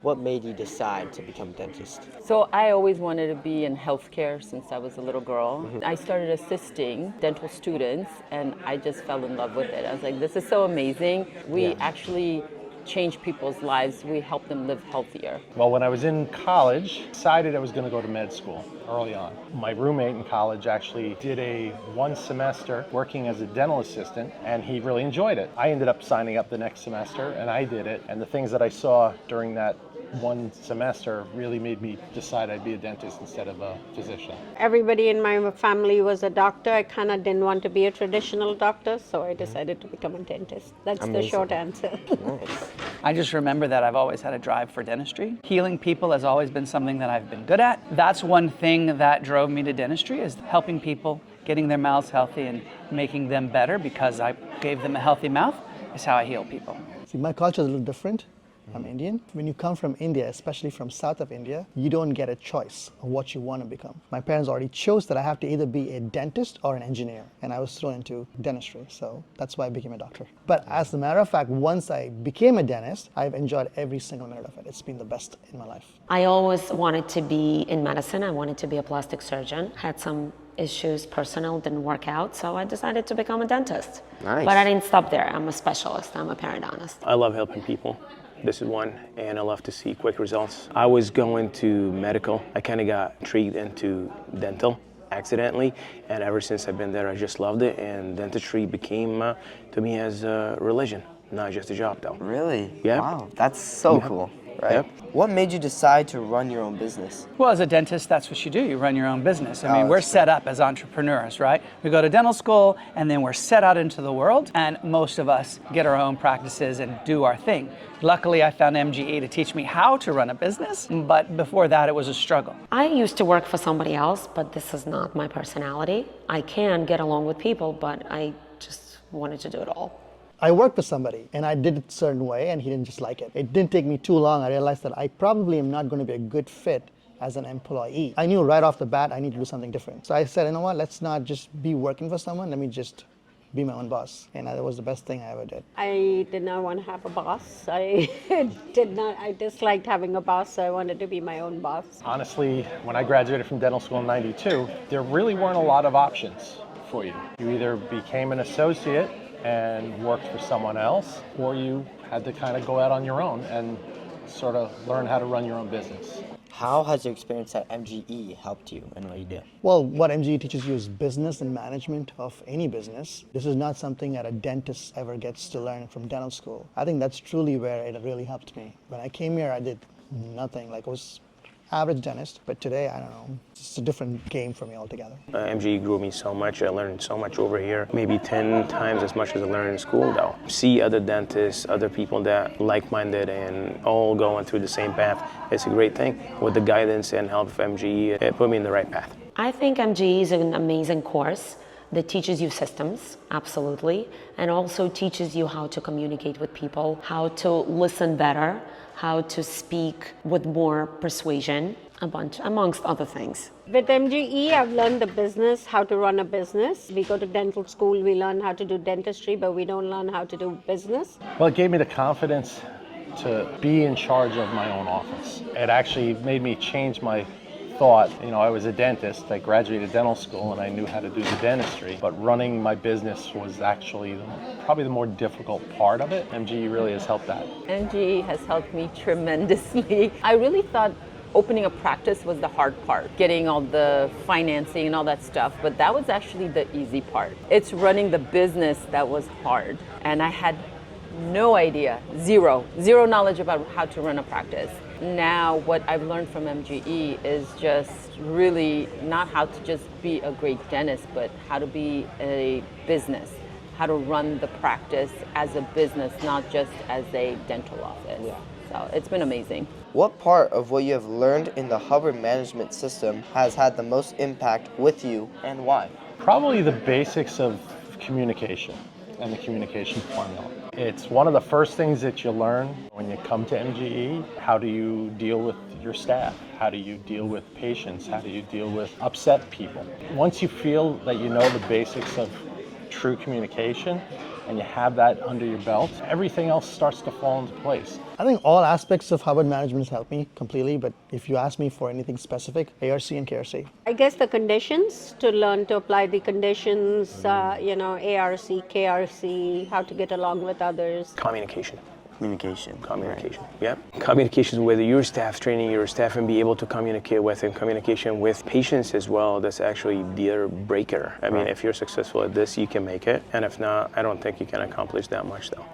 What made you decide to become a dentist? So I always wanted to be in healthcare since I was a little girl. I started assisting dental students and I just fell in love with it. I was like, this is so amazing. We actually change people's lives. We help them live healthier. Well, when I was in college, decided I was going to go to med school early on. My roommate in college actually did a 1 semester working as a dental assistant, and he really enjoyed it. I ended up signing up the next semester, and I did it. And the things that I saw during that 1 semester really made me decide I'd be a dentist instead of a physician. Everybody in my family was a doctor. I kind of didn't want to be a traditional doctor, so I decided to become a dentist. That's the short answer. Nice. I just remember that I've always had a drive for dentistry. Healing people has always been something that I've been good at. That's one thing that drove me to dentistry, is helping people, getting their mouths healthy and making them better, because I gave them a healthy mouth is how I heal people. See, my culture is a little different. I'm Indian. When you come from India, especially from south of India, you don't get a choice of what you want to become. My parents already chose that I have to either be a dentist or an engineer, and I was thrown into dentistry, so that's why I became a doctor. But as a matter of fact, once I became a dentist, I've enjoyed every single minute of it. It's been the best in my life. I always wanted to be in medicine. I wanted to be a plastic surgeon. Had some issues, personal, didn't work out, so I decided to become a dentist. Nice. But I didn't stop there. I'm a specialist. I'm a periodontist. I love helping people. This is one, and I love to see quick results. I was going to medical. I kind of got intrigued into dental accidentally, and ever since I've been there, I just loved it, and dentistry became, to me, as a religion, not just a job, though. Really? Yeah. Wow, that's so cool, right? Yep. What made you decide to run your own business? Well, as a dentist, that's what you do. You run your own business. I mean, Oh, we're that's set up as entrepreneurs, right? We go to dental school, and then we're set out into the world, and most of us get our own practices and do our thing. Luckily, I found MGE to teach me how to run a business, but before that, it was a struggle. I used to work for somebody else, but this is not my personality. I can get along with people, but I just wanted to do it all. I worked for somebody and I did it a certain way and he didn't just like it. It didn't take me too long. I realized that I probably am not going to be a good fit as an employee. I knew right off the bat I need to do something different. So I said, you know what, let's not just be working for someone. Let me just be my own boss. And that was the best thing I ever did. I did not want to have a boss. I disliked having a boss, so I wanted to be my own boss. Honestly, when I graduated from dental school in '92, there really weren't a lot of options for you. You either became an associate and worked for someone else, or you had to kind of go out on your own and sort of learn how to run your own business. How has your experience at MGE helped you in what you do? Well, what MGE teaches you is business and management of any business. This is not something that a dentist ever gets to learn from dental school. I think that's truly where it really helped me. When I came here, I did nothing. Like, I was average dentist, but today, I don't know, it's a different game for me altogether. MGE grew me so much. I learned so much over here, maybe 10 times as much as I learned in school, though. See other dentists, other people that like-minded and all going through the same path. It's a great thing. With the guidance and help of MGE, it put me in the right path. I think MGE is an amazing course that teaches you systems, absolutely, and also teaches you how to communicate with people, how to listen better, how to speak with more persuasion, amongst other things. With MGE, I've learned the business, how to run a business. We go to dental school, we learn how to do dentistry, but we don't learn how to do business. Well, it gave me the confidence to be in charge of my own office. It actually made me change my thought. You know, I was a dentist. I graduated dental school and I knew how to do the dentistry, but running my business was actually probably the more difficult part of it. MGE really has helped that. MGE has helped me tremendously. I really thought opening a practice was the hard part, getting all the financing and all that stuff, but that was actually the easy part. It's running the business that was hard, and I had no idea, zero knowledge about how to run a practice. Now what I've learned from MGE is just really not how to just be a great dentist, but how to be a business, how to run the practice as a business, not just as a dental office. Yeah. So it's been amazing. What part of what you have learned in the Hubbard management system has had the most impact with you, and why? Probably the basics of communication and the communication formula. It's one of the first things that you learn when you come to MGE. How do you deal with your staff? How do you deal with patients? How do you deal with upset people? Once you feel that you know the basics of true communication, and you have that under your belt, everything else starts to fall into place. I think all aspects of Harvard management has helped me completely, but if you ask me for anything specific, ARC and KRC. I guess the conditions to learn to apply the conditions, ARC, KRC, how to get along with others. Communication. Communication. Communication. Yep. Communication with your staff, training your staff and be able to communicate with and communication with patients as well. That's actually the breaker. I mean, if you're successful at this, you can make it. And if not, I don't think you can accomplish that much though.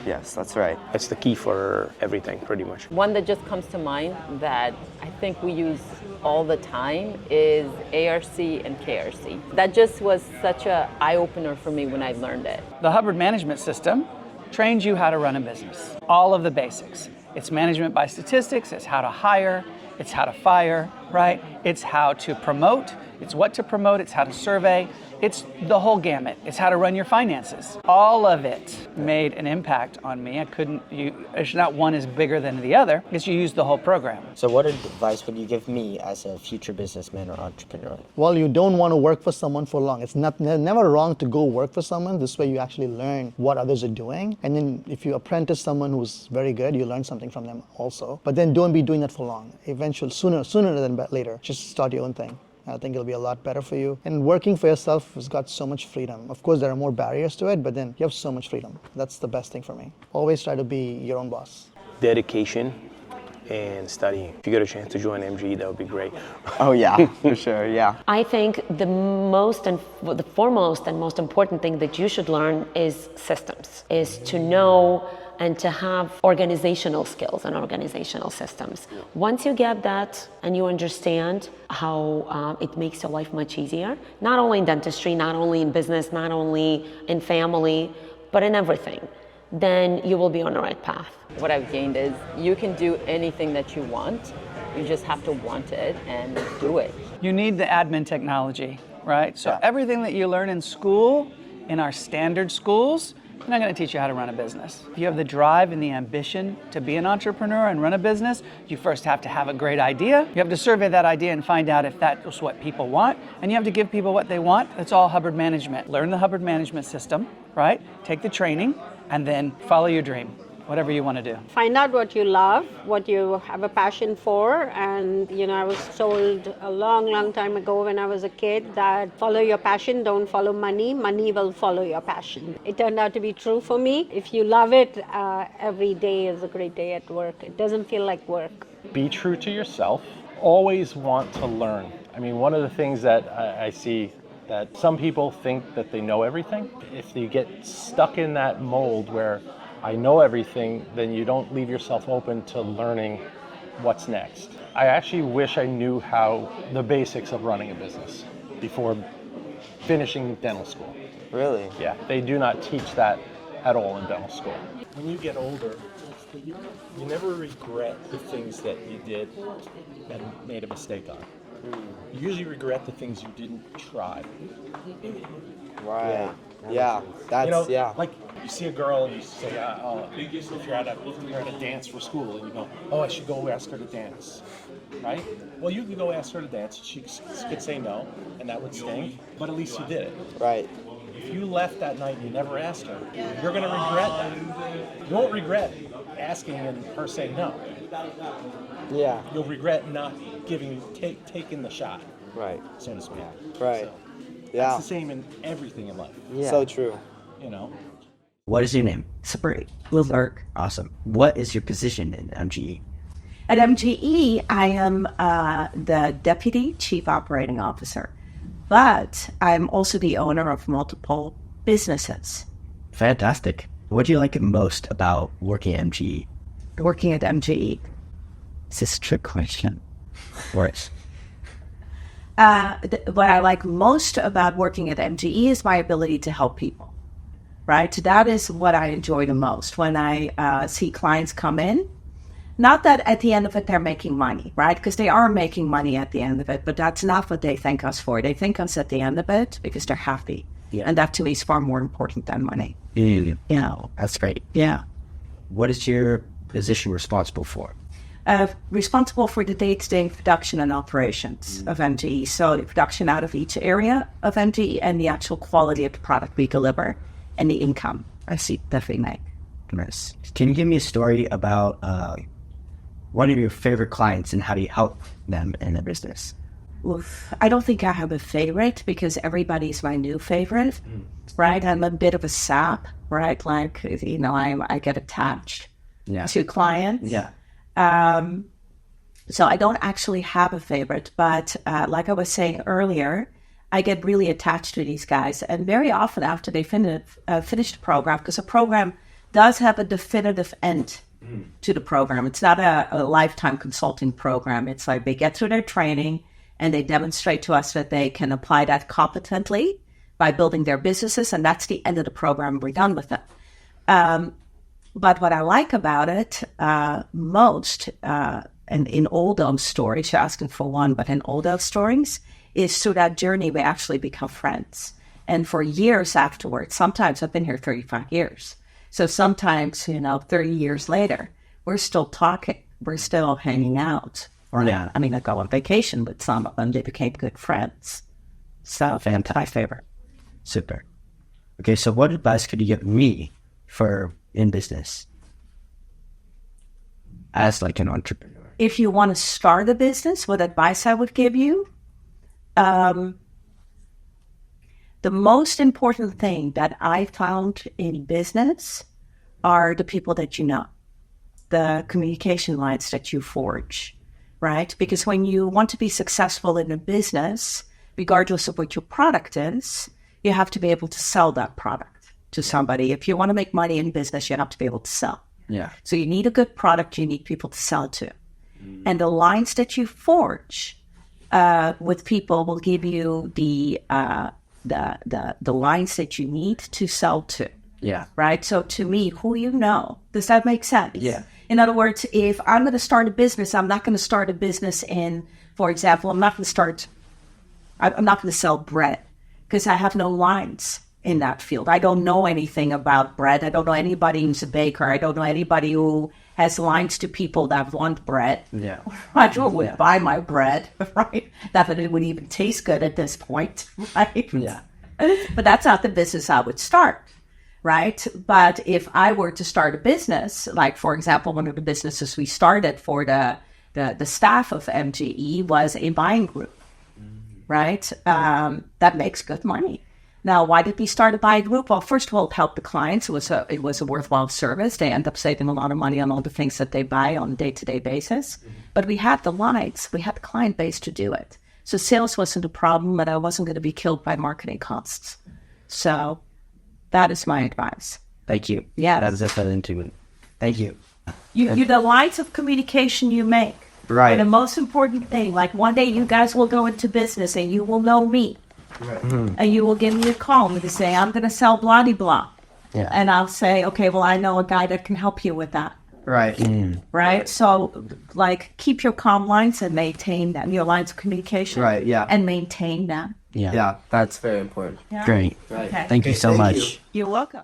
Yes, that's right. It's the key for everything pretty much. One that just comes to mind that I think we use all the time is ARC and KRC. That just was such an eye-opener for me when I learned it. The Hubbard Management System trains you how to run a business. All of the basics. It's management by statistics, it's how to hire, it's how to fire, right? It's how to promote, it's what to promote, it's how to survey. It's the whole gamut. It's how to run your finances. All of it made an impact on me. It's not one is bigger than the other, because you use the whole program. So what advice would you give me as a future businessman or entrepreneur? Well, you don't want to work for someone for long. It's never wrong to go work for someone. This way you actually learn what others are doing. And then if you apprentice someone who's very good, you learn something from them also. But then don't be doing that for long. Eventually, sooner than later, just start your own thing. I think it'll be a lot better for you. And working for yourself has got so much freedom. Of course, there are more barriers to it, but then you have so much freedom. That's the best thing for me. Always try to be your own boss. Dedication and studying. If you get a chance to join MG, that would be great. Oh yeah, for sure, yeah. I think the foremost and most important thing that you should learn is systems, is to know and to have organizational skills and organizational systems. Once you get that and you understand how it makes your life much easier, not only in dentistry, not only in business, not only in family, but in everything, then you will be on the right path. What I've gained is you can do anything that you want. You just have to want it and do it. You need the admin technology, right? So everything that you learn in school, in our standard schools, they're not going to teach you how to run a business. If you have the drive and the ambition to be an entrepreneur and run a business, you first have to have a great idea. You have to survey that idea and find out if that's what people want. And you have to give people what they want. It's all Hubbard management. Learn the Hubbard management system, right? Take the training and then follow your dream, whatever you want to do. Find out what you love, what you have a passion for, and I was told a long time ago when I was a kid that follow your passion, don't follow money. Money will follow your passion. It turned out to be true for me. If you love it, every day is a great day at work. It doesn't feel like work. Be true to yourself. Always want to learn. I mean, one of the things that I see that some people think that they know everything. If you get stuck in that mold where I know everything, then you don't leave yourself open to learning what's next. I actually wish I knew how the basics of running a business before finishing dental school. Really? Yeah, they do not teach that at all in dental school. When you get older, you never regret the things that you did and made a mistake on. You usually regret the things you didn't try. Right. Yeah. That's like you see a girl and you say, if you're at a dance for school and you go, I should go ask her to dance, right? Well, you could go ask her to dance. She could say no, and that would stink. But at least you did it. Right. If you left that night and you never asked her, you're going to regret that. You won't regret asking and her saying no. Yeah. You'll regret not taking the shot. Right. So to speak. Right. So, yeah. It's the same in everything in life. Yeah. So true. What is your name? Sabri. Wilberg. Awesome. What is your position in MGE? At MGE, I am the Deputy Chief Operating Officer, but I'm also the owner of multiple businesses. Fantastic. What do you like most about working at MGE? Working at MGE. Is this a trick question? What I like most about working at MGE is my ability to help people, right? That is what I enjoy the most when I see clients come in. Not that at the end of it, they're making money, right? Because they are making money at the end of it, but that's not what they thank us for. They thank us at the end of it because they're happy. Yeah. And that to me is far more important than money. Yeah. That's great. Yeah. What is your position responsible for? Responsible for the day-to-day production and operations of MGE. So the production out of each area of MGE and the actual quality of the product we deliver. and the income I see that we make. Nice. Can you give me a story about one of your favorite clients and how do you help them in their business? Oof. I don't think I have a favorite because everybody's my new favorite, right? I'm a bit of a sap, right? Like, you know, I get attached to clients. Yeah. So I don't actually have a favorite, but like I was saying earlier, I get really attached to these guys. And very often after they finish the program, because a program does have a definitive end to the program. It's not a lifetime consulting program. It's like they get through their training and they demonstrate to us that they can apply that competently by building their businesses. And that's the end of the program. We're done with it. But what I like about it most, and in all those stories, you're asking for one, but in all those stories, is through that journey, we actually become friends. And for years afterwards, sometimes I've been here 35 years. So sometimes, 30 years later, we're still talking. We're still hanging out. Or I mean, I go on vacation with some of them. They became good friends. So Fantastic. my favorite. Super. Okay, so what advice could you give me for in business as like an entrepreneur? If you want to start a business, what advice I would give you? The most important thing that I found in business are the people that you know, the communication lines that you forge, right? Because when you want to be successful in a business, regardless of what your product is, you have to be able to sell that product to somebody. If you want to make money in business, you have to be able to sell. Yeah. So you need a good product, you need people to sell to. And the lines that you forge with people will give you the lines that you need to sell to. Yeah. Right? So to me, who you know, does that make sense? Yeah. In other words, if I'm going to start a business, I'm not going to start a business in, for example, I'm not going to sell bread because I have no lines in that field. I don't know anything about bread. I don't know anybody who's a baker. I don't know anybody who has lines to people that want bread. Yeah. I would buy my bread, right? Not that it would even taste good at this point, right? Yeah. But that's not the business I would start, right? But if I were to start a business, like, for example, one of the businesses we started for the staff of MGE was a buying group, right? That makes good money. Now, why did we start a buying group? Well, first of all, it helped the clients. It was a worthwhile service. They end up saving a lot of money on all the things that they buy on a day-to-day basis. But we had the lines. We had the client base to do it. So sales wasn't a problem, but I wasn't going to be killed by marketing costs. So that is my advice. Thank you. Yeah. That is definitely into it. Thank you. You the lines of communication you make. Right. are the most important thing. Like one day you guys will go into business and you will know me. Right. And you will give me a call and you say, I'm going to sell blah, de blah. Yeah. And I'll say, okay, well, I know a guy that can help you with that. Right. Right? So, like, keep your comm lines and maintain them, your lines of communication. Right, yeah. And maintain them. Yeah. Yeah, that's very important. Yeah? Great. Right. Okay. Thank you so Thank much. you. You're welcome.